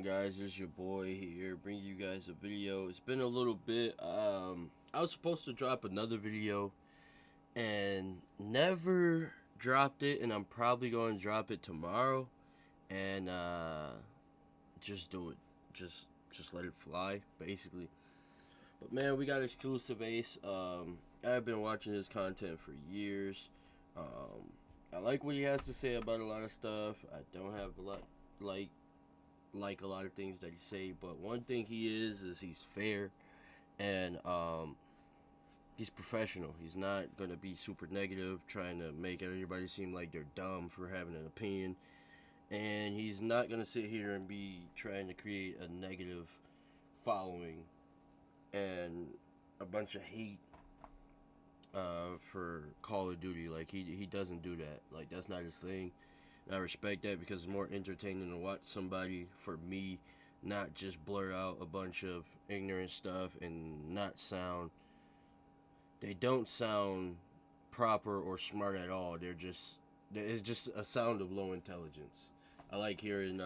on, guys? It's your boy here, bringing you guys a video. It's been a little bit. I was supposed to drop another video and never dropped it, and I'm probably going to drop it tomorrow. And just do it, just let it fly, basically. But man, we got exclusive Ace. I've been watching his content for years. I like what he has to say about a lot of stuff. I don't have a lot like a lot of things that he say, but one thing he is he's fair, and he's professional. He's not gonna be super negative, trying to make everybody seem like they're dumb for having an opinion, and he's not gonna sit here and be trying to create a negative following and a bunch of hate for Call of Duty. Like he doesn't do that. Like that's not his thing. I respect that because it's more entertaining to watch somebody, for me, not just blur out a bunch of ignorant stuff and not sound. They don't sound proper or smart at all. It's just a sound of low intelligence. I like hearing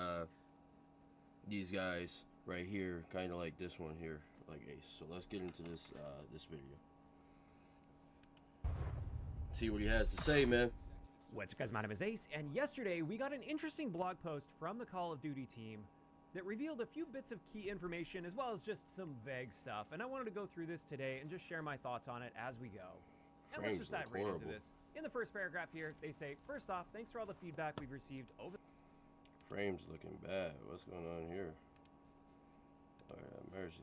these guys right here, kind of like this one here, like Ace. So let's get into this video. See what he has to say, man. What's up, guys? My name is Ace, and yesterday we got an interesting blog post from the Call of Duty team that revealed a few bits of key information as well as just some vague stuff, and I wanted to go through this today and just share my thoughts on it as we go. And let's just dive right into this. In the first paragraph here, they say, first off, thanks for all the feedback we've received over... Frame's looking bad. What's going on here? Lord have mercy.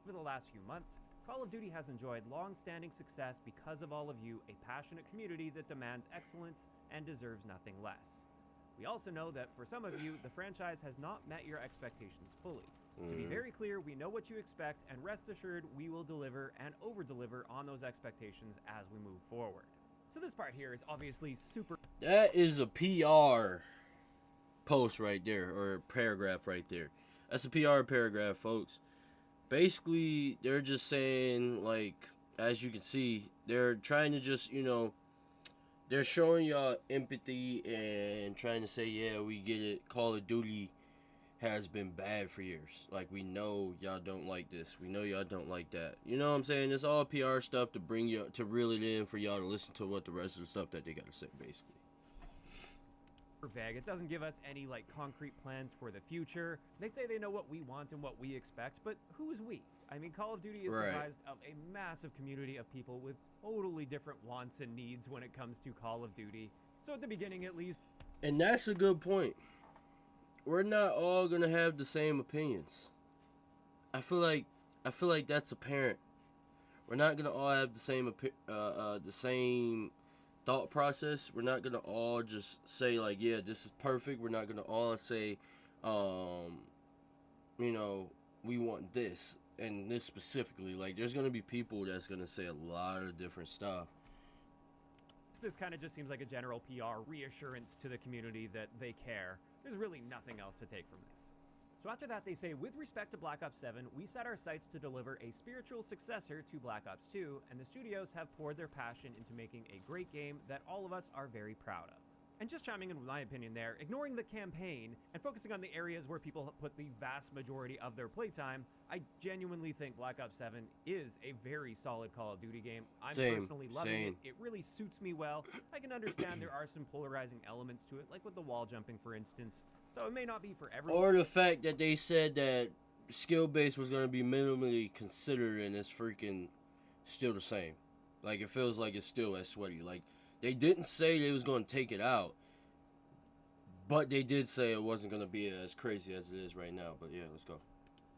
Over the last few months, Call of Duty has enjoyed long-standing success because of all of you, a passionate community that demands excellence and deserves nothing less. We also know that for some of you, the franchise has not met your expectations fully. To be very clear, we know what you expect, and rest assured we will deliver and over-deliver on those expectations as we move forward. So this part here is obviously super... That is a PR post right there, or paragraph right there. That's a PR paragraph, folks. Basically, they're just saying, like, as you can see, they're trying to just, they're showing y'all empathy and trying to say, yeah, we get it. Call of Duty has been bad for years. Like, we know y'all don't like this. We know y'all don't like that. You know what I'm saying? It's all PR stuff to bring you, to reel it in for y'all to listen to what the rest of the stuff that they got to say, basically. Vague. It doesn't give us any like concrete plans for the future. They say they know what we want and what we expect, but who's we? I mean, Call of Duty is comprised of a massive community of people with totally different wants and needs when it comes to Call of Duty. So at the beginning, at least. And that's a good point. We're not all gonna have the same opinions. I feel like that's apparent. We're not gonna all have the same thought process. We're not gonna all just say like, yeah, this is perfect. We're not gonna all say, we want this and this specifically. Like, there's gonna be people that's gonna say a lot of different stuff. This kind of just seems like a general PR reassurance to the community that they care. There's really nothing else to take from this. So after that, they say, with respect to Black Ops 7, we set our sights to deliver a spiritual successor to Black Ops 2, and the studios have poured their passion into making a great game that all of us are very proud of. And just chiming in with my opinion there, ignoring the campaign and focusing on the areas where people put the vast majority of their playtime, I genuinely think Black Ops 7 is a very solid Call of Duty game. I'm personally loving it. It really suits me well. I can understand there are some polarizing elements to it, like with the wall jumping, for instance. So it may not be for everyone. Or the fact that they said that skill base was going to be minimally considered, and it's freaking still the same. Like, it feels like it's still as sweaty. Like, they didn't say they was going to take it out, but they did say it wasn't going to be as crazy as it is right now. But yeah, let's go.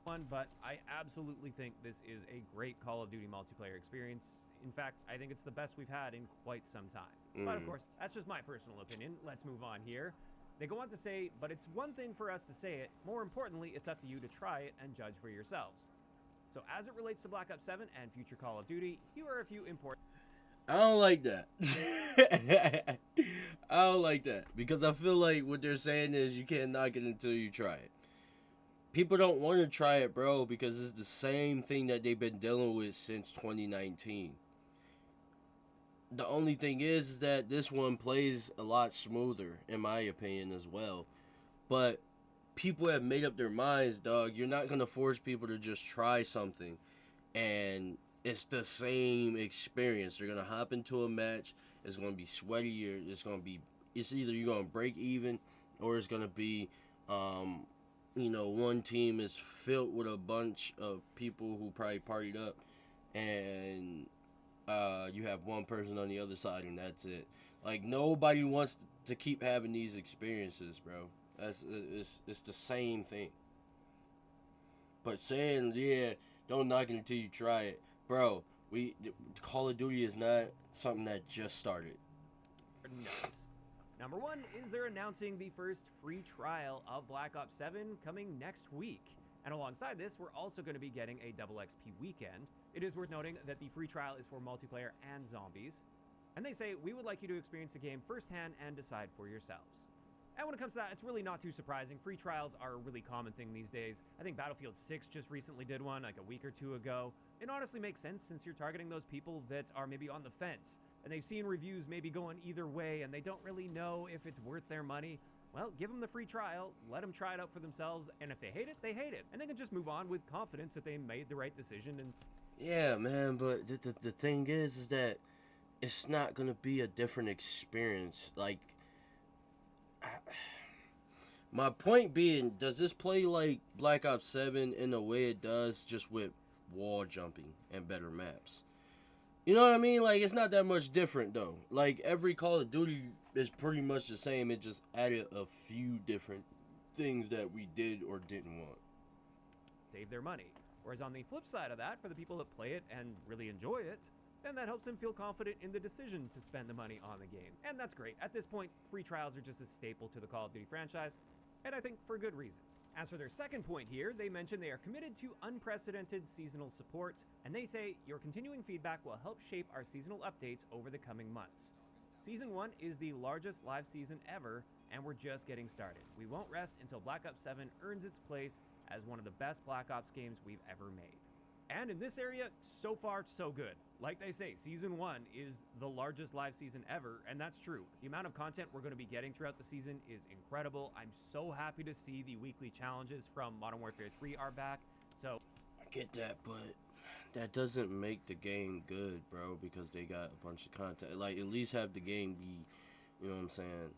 But I absolutely think this is a great Call of Duty multiplayer experience. In fact, I think it's the best we've had in quite some time. But of course, that's just my personal opinion. Let's move on here. They go on to say, but it's one thing for us to say it. More importantly, it's up to you to try it and judge for yourselves. So as it relates to Black Ops 7 and future Call of Duty, here are a few important... I don't like that. I don't like that. Because I feel like what they're saying is you can't knock it until you try it. People don't want to try it, bro, because it's the same thing that they've been dealing with since 2019. The only thing is that this one plays a lot smoother, in my opinion, as well. But people have made up their minds, dog. You're not gonna force people to just try something, and it's the same experience. They're gonna hop into a match. It's gonna be sweaty. Or it's either you're gonna break even, or it's gonna be, one team is filled with a bunch of people who probably partied up, and you have one person on the other side, and that's it. Like, nobody wants to keep having these experiences, bro. It's the same thing. But saying, yeah, don't knock it until you try it, bro. Call of Duty is not something that just started. Nuts. Number one is they're announcing the first free trial of Black Ops 7 coming next week. And alongside this, we're also going to be getting a double XP weekend. It is worth noting that the free trial is for multiplayer and zombies. And they say, we would like you to experience the game firsthand and decide for yourselves. And when it comes to that, it's really not too surprising. Free trials are a really common thing these days. I think Battlefield 6 just recently did one like a week or two ago. It honestly makes sense since you're targeting those people that are maybe on the fence and they've seen reviews maybe going either way and they don't really know if it's worth their money. Well, give them the free trial, let them try it out for themselves, and if they hate it, they hate it. And they can just move on with confidence that they made the right decision. And yeah, man, but the thing is that it's not going to be a different experience. Like, my point being, does this play like Black Ops 7 in the way it does, just with wall jumping and better maps? You know what I mean? Like, it's not that much different, though. Like, every Call of Duty is pretty much the same. It just added a few different things that we did or didn't want. Save their money. Whereas on the flip side of that, for the people that play it and really enjoy it, then that helps them feel confident in the decision to spend the money on the game. And that's great. At this point, free trials are just a staple to the Call of Duty franchise, and I think for good reason. As for their second point here, they mention they are committed to unprecedented seasonal support, and they say your continuing feedback will help shape our seasonal updates over the coming months. Season 1 is the largest live season ever, and we're just getting started. We won't rest until Black Ops 7 earns its place as one of the best Black Ops games we've ever made. And in this area, so far, so good. Like they say, Season 1 is the largest live season ever, and that's true. The amount of content we're going to be getting throughout the season is incredible. I'm so happy to see the weekly challenges from Modern Warfare 3 are back. So I get that, but that doesn't make the game good, bro, because they got a bunch of content. Like, at least have the game be, you know what I'm saying?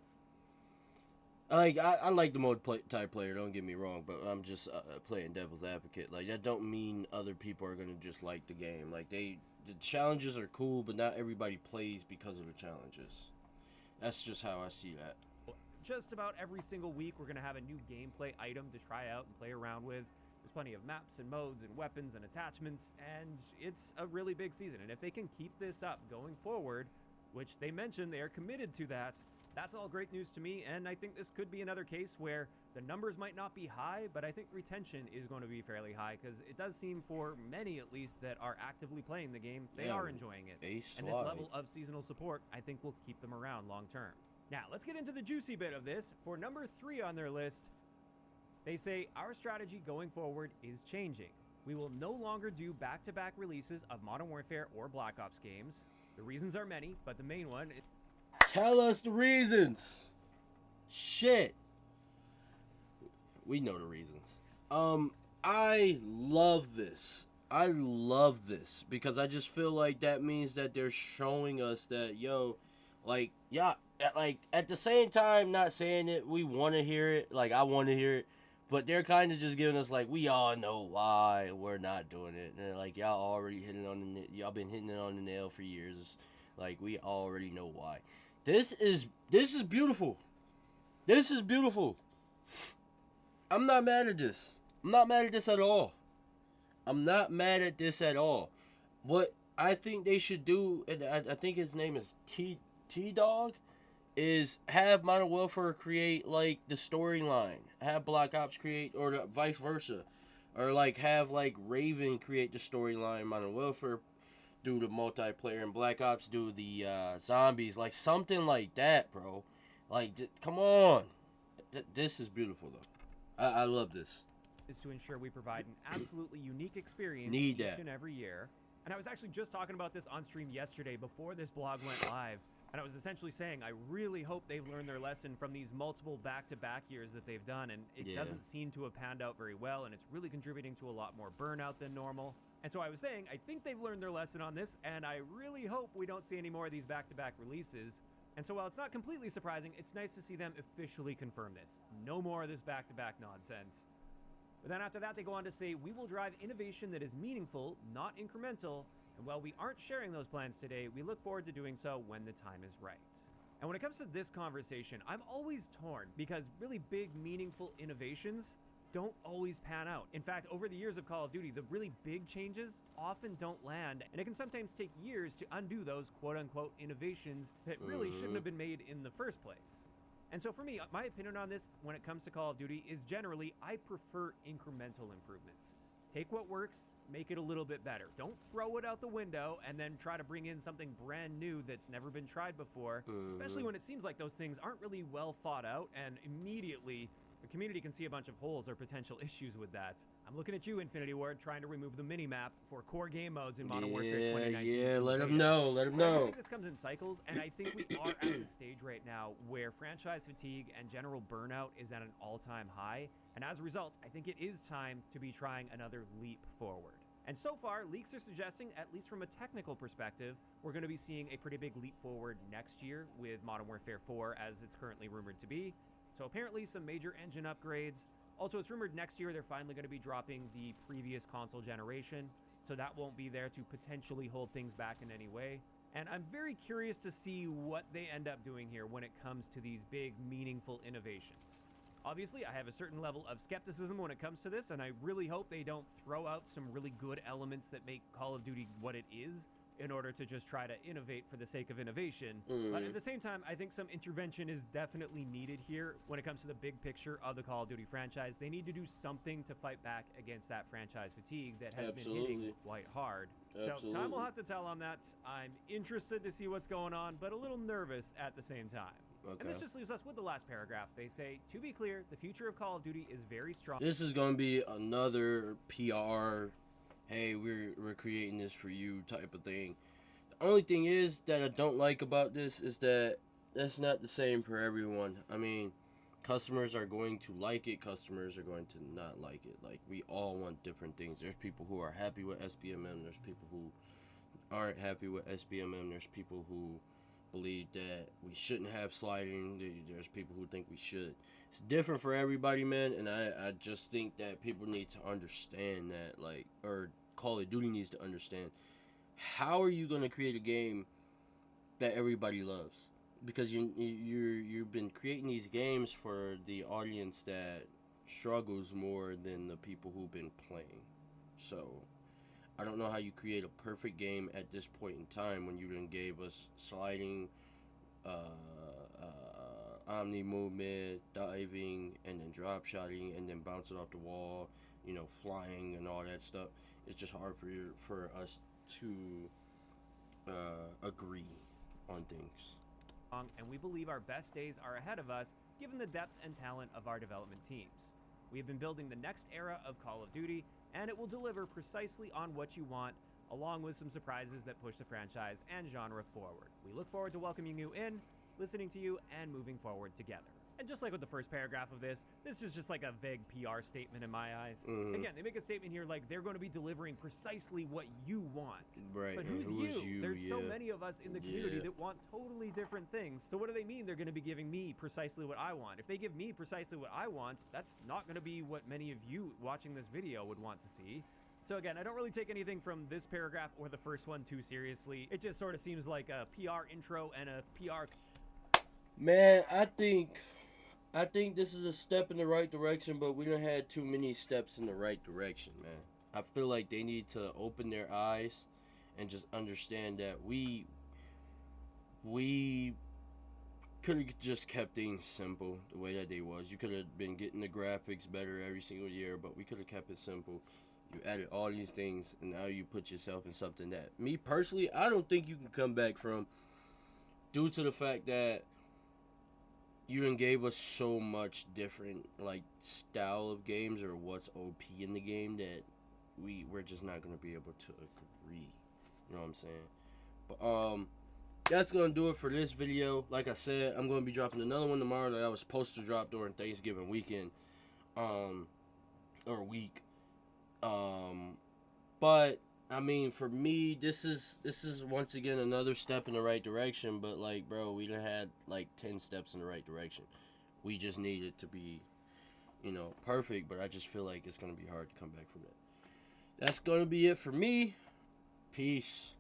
I like the type player, don't get me wrong, but I'm just playing devil's advocate. Like, that don't mean other people are going to just like the game. Like, the challenges are cool, but not everybody plays because of the challenges. That's just how I see that. Just about every single week, we're going to have a new gameplay item to try out and play around with. There's plenty of maps and modes and weapons and attachments, and it's a really big season. And if they can keep this up going forward, which they mentioned they are committed to that, that's all great news to me, and I think this could be another case where the numbers might not be high, but I think retention is going to be fairly high, because it does seem for many, at least, that are actively playing the game, they are enjoying it. And this level of seasonal support, I think, will keep them around long term. Now, let's get into the juicy bit of this. For number 3 on their list, they say, our strategy going forward is changing. We will no longer do back-to-back releases of Modern Warfare or Black Ops games. The reasons are many, but the main one is... Tell us the reasons. Shit. We know the reasons. I love this. I love this because I just feel like that means that they're showing us that, yo, like, yeah, like, at the same time, not saying it, we want to hear it, like, I want to hear it, but they're kind of just giving us, like, we all know why we're not doing it. And they're like, y'all already y'all been hitting it on the nail for years. Like, we already know why. This is beautiful. This is beautiful. I'm not mad at this. I'm not mad at this at all. I'm not mad at this at all. What I think they should do, and I think his name is T-Dog, is have Modern Warfare create, like, the storyline. Have Black Ops create, or the vice versa. Or, like, have, like, Raven create the storyline, Modern Warfare do the multiplayer, and Black Ops do the zombies, like something like that, bro. Like, come on. This is beautiful, though. I love this. Is to ensure we provide an absolutely unique experience and every year. And I was actually just talking about this on stream yesterday before this blog went live. And I was essentially saying, I really hope they've learned their lesson from these multiple back-to-back years that they've done, and it doesn't seem to have panned out very well, and it's really contributing to a lot more burnout than normal. And so I was saying, I think they've learned their lesson on this, and I really hope we don't see any more of these back-to-back releases. And so while it's not completely surprising, it's nice to see them officially confirm this. No more of this back-to-back nonsense. But then after that, they go on to say, we will drive innovation that is meaningful, not incremental, and while we aren't sharing those plans today, we look forward to doing so when the time is right. And when it comes to this conversation, I'm always torn because really big, meaningful innovations don't always pan out. In fact, over the years of Call of Duty, the really big changes often don't land, and it can sometimes take years to undo those quote-unquote innovations that really shouldn't have been made in the first place. And so for me, my opinion on this when it comes to Call of Duty is generally I prefer incremental improvements. Take what works, make it a little bit better. Don't throw it out the window and then try to bring in something brand new that's never been tried before, especially when it seems like those things aren't really well thought out, and immediately the community can see a bunch of holes or potential issues with that. I'm looking at you, Infinity Ward, trying to remove the minimap for core game modes in Modern Warfare 2019. Yeah, let them know, let them know. I think this comes in cycles, and I think we are at the stage right now where franchise fatigue and general burnout is at an all-time high, and as a result, I think it is time to be trying another leap forward. And so far, leaks are suggesting, at least from a technical perspective, we're going to be seeing a pretty big leap forward next year with Modern Warfare 4 as it's currently rumored to be. So apparently some major engine upgrades. Also, it's rumored next year they're finally going to be dropping the previous console generation, so that won't be there to potentially hold things back in any way. And I'm very curious to see what they end up doing here when it comes to these big, meaningful innovations. Obviously, I have a certain level of skepticism when it comes to this, and I really hope they don't throw out some really good elements that make Call of Duty what it is in order to just try to innovate for the sake of innovation. But at the same time, I think some intervention is definitely needed here when it comes to the big picture of the Call of Duty franchise. They need to do something to fight back against that franchise fatigue that has been hitting quite hard. So time will have to tell on that. I'm interested to see what's going on, but a little nervous at the same time. Okay. And this just leaves us with the last paragraph. They say, to be clear, the future of Call of Duty is very strong. This is going to be another PR, hey, we're creating this for you type of thing. The only thing is that I don't like about this is that that's not the same for everyone. I mean, customers are going to like it, customers are going to not like it. Like, we all want different things. There's people who are happy with SBMM, there's people who aren't happy with SBMM, there's people who believe that we shouldn't have sliding, there's people who think we should. It's different for everybody, man, and I just think that people need to understand that, like, or Call of Duty needs to understand, how are you going to create a game that everybody loves? Because you've been creating these games for the audience that struggles more than the people who've been playing. So I don't know how you create a perfect game at this point in time when you done gave us sliding, omni movement, diving, and then drop shotting, and then bouncing off the wall, you know, flying and all that stuff. It's just hard for us to agree on things. And we believe our best days are ahead of us, given the depth and talent of our development teams. We have been building the next era of Call of Duty, and it will deliver precisely on what you want, along with some surprises that push the franchise and genre forward. We look forward to welcoming you in, listening to you, and moving forward together. And just like with the first paragraph of this is just like a vague PR statement in my eyes. Again, they make a statement here like they're going to be delivering precisely what you want. Right. But who's you? There's so many of us in the community that want totally different things. So what do they mean they're going to be giving me precisely what I want? If they give me precisely what I want, that's not going to be what many of you watching this video would want to see. So again, I don't really take anything from this paragraph or the first one too seriously. It just sort of seems like a PR intro and a PR... Man, I think this is a step in the right direction, but we done had too many steps in the right direction, man. I feel like they need to open their eyes and just understand that we could have just kept things simple the way that they was. You could have been getting the graphics better every single year, but we could have kept it simple. You added all these things, and now you put yourself in something that, me personally, I don't think you can come back from, due to the fact that you done gave us so much different, like, style of games or what's OP in the game that we're just not going to be able to agree. You know what I'm saying? But, that's gonna do it for this video. Like I said, I'm gonna be dropping another one tomorrow that I was supposed to drop during Thanksgiving weekend, or week. But I mean, for me, this is once again another step in the right direction. But like, bro, we done had like 10 steps in the right direction. We just need it to be, perfect. But I just feel like it's gonna be hard to come back from that. That's gonna be it for me. Peace.